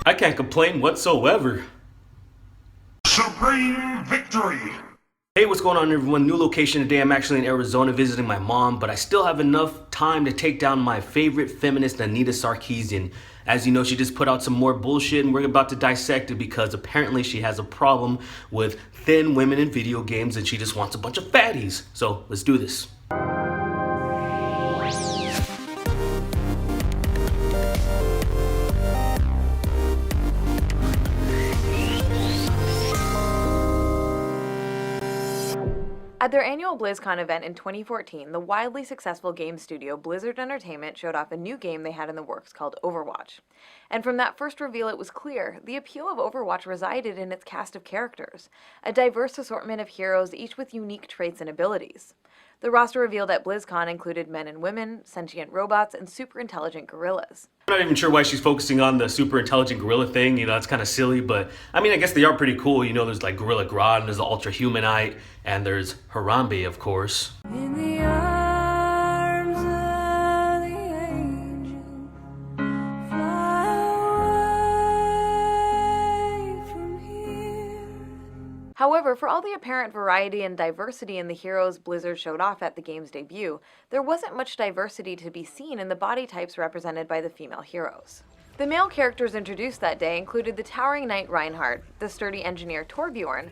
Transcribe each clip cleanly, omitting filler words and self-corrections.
I can't complain whatsoever. Supreme victory! Hey, what's going on everyone? New location today. I'm actually in Arizona visiting my mom, but I still have enough time to take down my favorite feminist, Anita Sarkeesian. As you know, she just put out some more bullshit and we're about to dissect it because apparently she has a problem with thin women in video games and she just wants a bunch of fatties. So let's do this. At their annual BlizzCon event in 2014, the wildly successful game studio Blizzard Entertainment showed off a new game they had in the works called Overwatch. And from that first reveal it was clear, the appeal of Overwatch resided in its cast of characters, a diverse assortment of heroes each with unique traits and abilities. The roster revealed at BlizzCon included men and women, sentient robots, and super intelligent gorillas. I'm not even sure why she's focusing on the super intelligent gorilla thing, it's kind of silly, but I mean, I guess they are pretty cool. There's like Gorilla Grodd, and there's the Ultra Humanite, and there's Harambe, of course. In the arms of the angel, fly away from here. However, for all the apparent variety and diversity in the heroes Blizzard showed off at the game's debut, there wasn't much diversity to be seen in the body types represented by the female heroes. The male characters introduced that day included the towering knight Reinhardt, the sturdy engineer Torbjorn,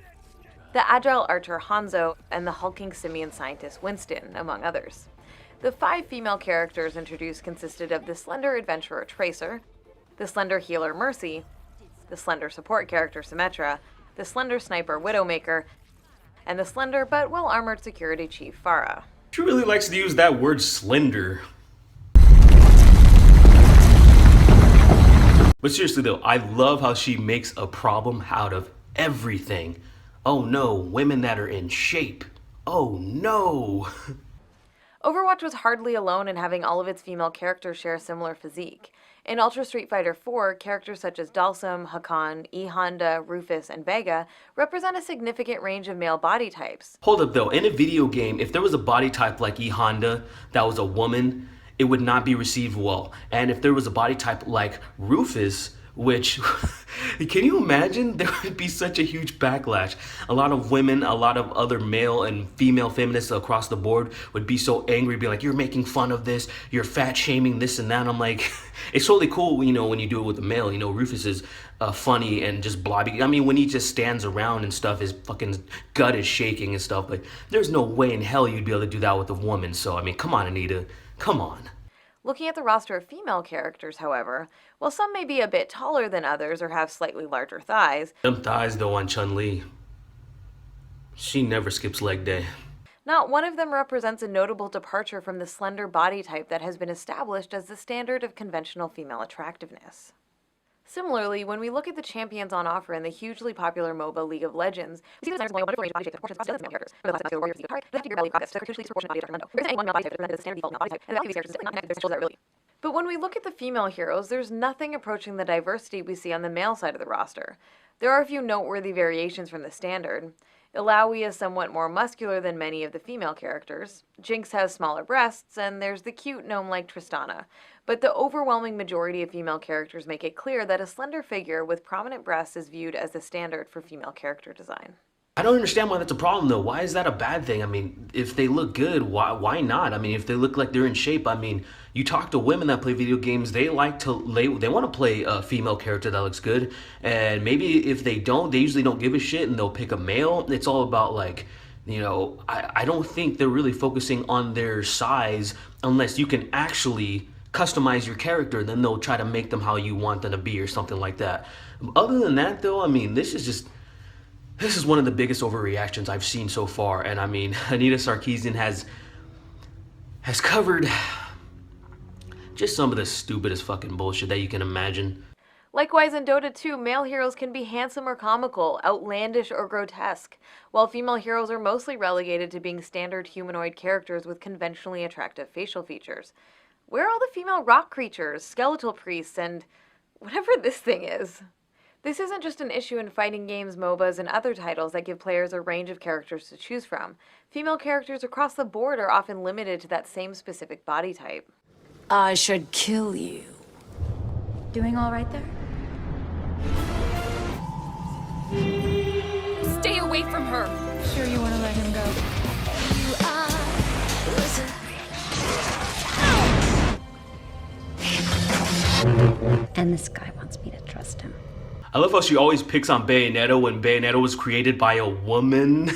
the agile archer Hanzo, and the hulking simian scientist Winston, among others. The 5 female characters introduced consisted of the slender adventurer Tracer, the slender healer Mercy, the slender support character Symmetra, the slender sniper Widowmaker, and the slender but well-armored security chief Pharah. She really likes to use that word slender. But seriously though, I love how she makes a problem out of everything. Oh no, women that are in shape. Oh no. Overwatch was hardly alone in having all of its female characters share a similar physique. In Ultra Street Fighter IV, characters such as Dalsum, Hakan, E. Honda, Rufus, and Vega represent a significant range of male body types. Hold up though, in a video game, if there was a body type like E. Honda that was a woman, it would not be received well. And if there was a body type like Rufus, which, can you imagine? There would be such a huge backlash. A lot of women, a lot of other male and female feminists across the board would be so angry, be like, you're making fun of this, you're fat shaming this and that. I'm like, it's totally cool, when you do it with a male. Rufus is funny and just blobby. I mean, when he just stands around and stuff, his fucking gut is shaking and stuff, but there's no way in hell you'd be able to do that with a woman. So, I mean, come on, Anita, come on. Looking at the roster of female characters, however, while some may be a bit taller than others or have slightly larger thighs, them thighs though on Chun-Li. She never skips leg day. not one of them represents a notable departure from the slender body type that has been established as the standard of conventional female attractiveness. Similarly, when we look at the champions on offer in the hugely popular MOBA League of Legends, we see the designers wonderful range of body shapes that proportions across dozens of male characters. From the classic masculine warrior to the guitar, the hefty belly goddess to the crucially disproportionate body of Dr. Mundo. There isn't any one male body type that is the standard default male body type, and the value of these characters is simply not connected to their sexual desirability. But when we look at the female heroes, there's nothing approaching the diversity we see on the male side of the roster. There are a few noteworthy variations from the standard. Illaoi is somewhat more muscular than many of the female characters. Jinx has smaller breasts, and there's the cute gnome-like Tristana. But the overwhelming majority of female characters make it clear that a slender figure with prominent breasts is viewed as the standard for female character design. I don't understand why that's a problem though. Why is that a bad thing? I mean, if they look good, why not? I mean, if they look like they're in shape, I mean, you talk to women that play video games, they want to play a female character that looks good. And maybe if they don't, they usually don't give a shit and they'll pick a male. It's all about like, I don't think they're really focusing on their size unless you can actually customize your character, then they'll try to make them how you want them to be or something like that. Other than that though, I mean, this is one of the biggest overreactions I've seen so far. And I mean, Anita Sarkeesian has covered just some of the stupidest fucking bullshit that you can imagine. Likewise, in Dota 2, male heroes can be handsome or comical, outlandish or grotesque, while female heroes are mostly relegated to being standard humanoid characters with conventionally attractive facial features. Where are all the female rock creatures, skeletal priests, and whatever this thing is? This isn't just an issue in fighting games, MOBAs, and other titles that give players a range of characters to choose from. Female characters across the board are often limited to that same specific body type. I should kill you. Doing all right there? away from her. Sure you want to let him go? And this guy wants me to trust him. I love how she always picks on Bayonetta when Bayonetta was created by a woman.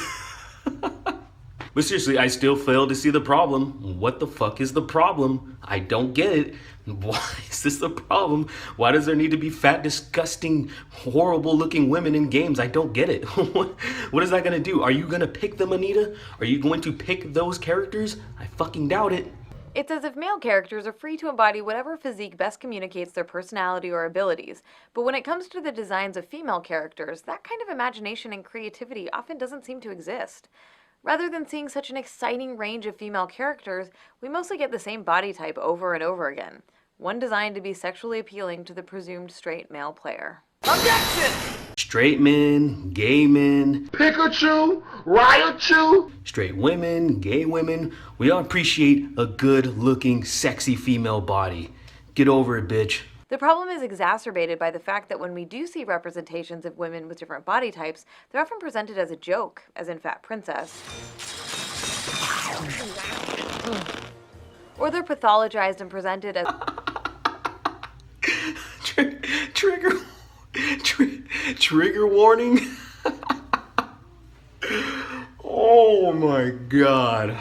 But seriously, I still fail to see the problem. What the fuck is the problem? I don't get it. Why is this the problem? Why does there need to be fat, disgusting, horrible looking women in games? I don't get it. What is that gonna do? Are you gonna pick them, Anita? Are you going to pick those characters? I fucking doubt it. It's as if male characters are free to embody whatever physique best communicates their personality or abilities, but when it comes to the designs of female characters, that kind of imagination and creativity often doesn't seem to exist. Rather than seeing such an exciting range of female characters, we mostly get the same body type over and over again, one designed to be sexually appealing to the presumed straight male player. Objection! Straight men, gay men, Pikachu, Raichu. straight women, gay women, we all appreciate a good looking, sexy female body. Get over it, bitch. The problem is exacerbated by the fact that when we do see representations of women with different body types, they're often presented as a joke, as in Fat Princess. Or they're pathologized and presented as Trigger warning. Oh my god.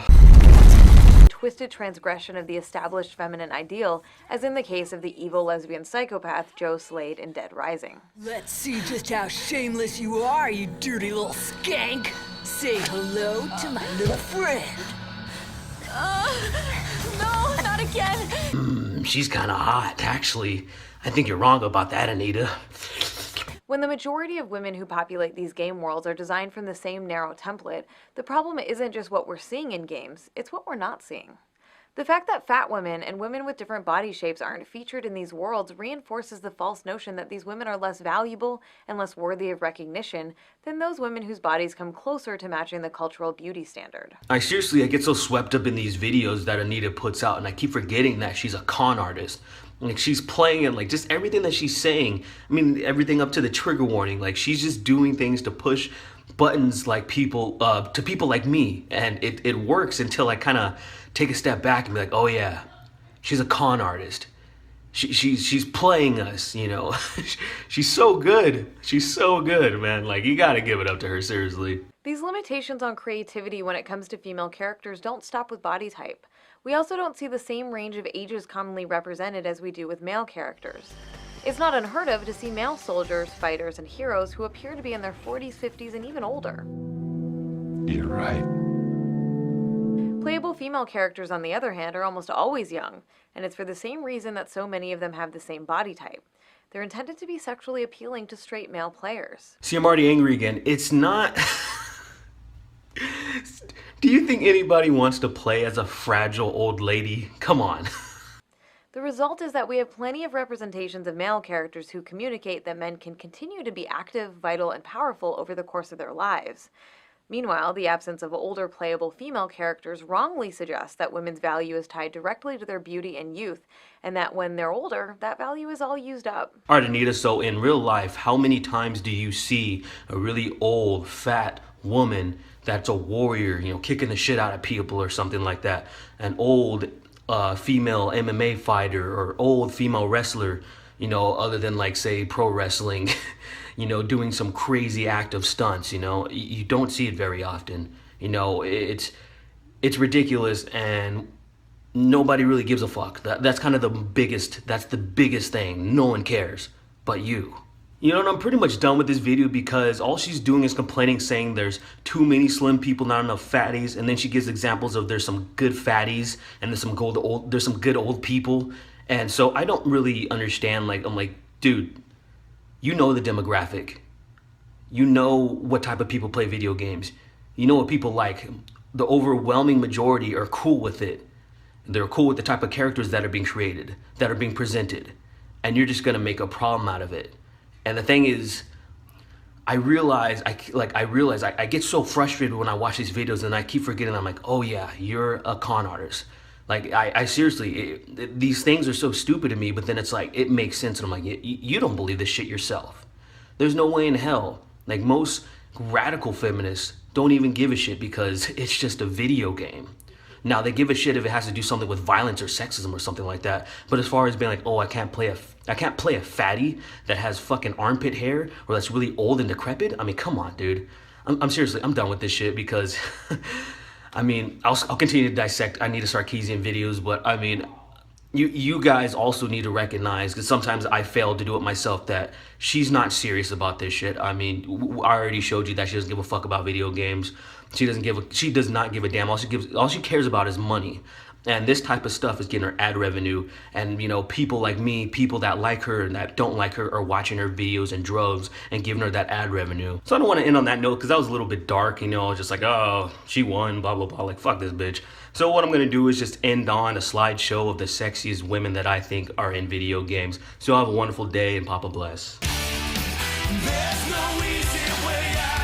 twisted transgression of the established feminine ideal, as in the case of the evil lesbian psychopath Joe Slade in Dead Rising. Let's see just how shameless you are, you dirty little skank. Say hello to my little friend. No, not again. She's kinda hot, actually. I think you're wrong about that, Anita. When the majority of women who populate these game worlds are designed from the same narrow template, the problem isn't just what we're seeing in games, it's what we're not seeing. The fact that fat women and women with different body shapes aren't featured in these worlds reinforces the false notion that these women are less valuable and less worthy of recognition than those women whose bodies come closer to matching the cultural beauty standard. I get so swept up in these videos that Anita puts out, and I keep forgetting that she's a con artist. Like, she's playing it, like, just everything that she's saying. I mean, everything up to the trigger warning. Like, she's just doing things to push buttons like people, to people like me. And it works until I kind of take a step back and be like, oh yeah, she's a con artist. She's playing us, you know. She's so good. She's so good, man. Like, you gotta give it up to her, seriously. These limitations on creativity when it comes to female characters don't stop with body type. We also don't see the same range of ages commonly represented as we do with male characters. It's not unheard of to see male soldiers, fighters, and heroes who appear to be in their 40s, 50s, and even older. You're right. Playable female characters, on the other hand, are almost always young, and it's for the same reason that so many of them have the same body type. They're intended to be sexually appealing to straight male players. See, I'm already angry again. It's not... Do you think anybody wants to play as a fragile old lady? Come on. The result is that we have plenty of representations of male characters who communicate that men can continue to be active, vital, and powerful over the course of their lives. Meanwhile, the absence of older playable female characters wrongly suggests that women's value is tied directly to their beauty and youth, and that when they're older, that value is all used up. All right, Anita, so in real life, how many times do you see a really old, fat woman that's a warrior, you know, kicking the shit out of people or something like that? An old female MMA fighter or old female wrestler, you know, other than like, say, pro wrestling, you know, doing some crazy act of stunts, you know? You don't see it very often. You know, it's ridiculous, and nobody really gives a fuck. That's kind of the biggest thing. No one cares but you. You know, and I'm pretty much done with this video because all she's doing is complaining, saying there's too many slim people, not enough fatties, and then she gives examples of there's some good fatties and there's some good old people. And so I don't really understand. Like, I'm like, dude, you know the demographic. You know what type of people play video games. You know what people like. The overwhelming majority are cool with it. They're cool with the type of characters that are being created, that are being presented. And you're just gonna make a problem out of it. And the thing is, I realize I get so frustrated when I watch these videos, and I keep forgetting. I'm like, oh yeah, you're a con artist. Like, I seriously, these things are so stupid to me, but then it's like, it makes sense. And I'm like, you don't believe this shit yourself. There's no way in hell. Like, most Radical feminists don't even give a shit because it's just a video game. Now they give a shit if it has to do something with violence or sexism or something like that. But as far as being like, oh, I can't play a fatty that has fucking armpit hair or that's really old and decrepit. I mean, come on, dude. I'm seriously, I'm done with this shit because, I mean, I'll continue to dissect Anita Sarkeesian videos, but I mean, you guys also need to recognize, because sometimes I fail to do it myself, that she's not serious about this shit. I mean, I already showed you that she doesn't give a fuck about video games. She does not give a damn. All she cares about is money. And this type of stuff is getting her ad revenue. And, you know, people like me, people that like her and that don't like her are watching her videos in droves and giving her that ad revenue. So I don't want to end on that note because that was a little bit dark, you know, just like, oh, she won, blah, blah, blah. Like, fuck this bitch. So what I'm going to do is just end on a slideshow of the sexiest women that I think are in video games. So have a wonderful day and Papa bless. There's no easy way out.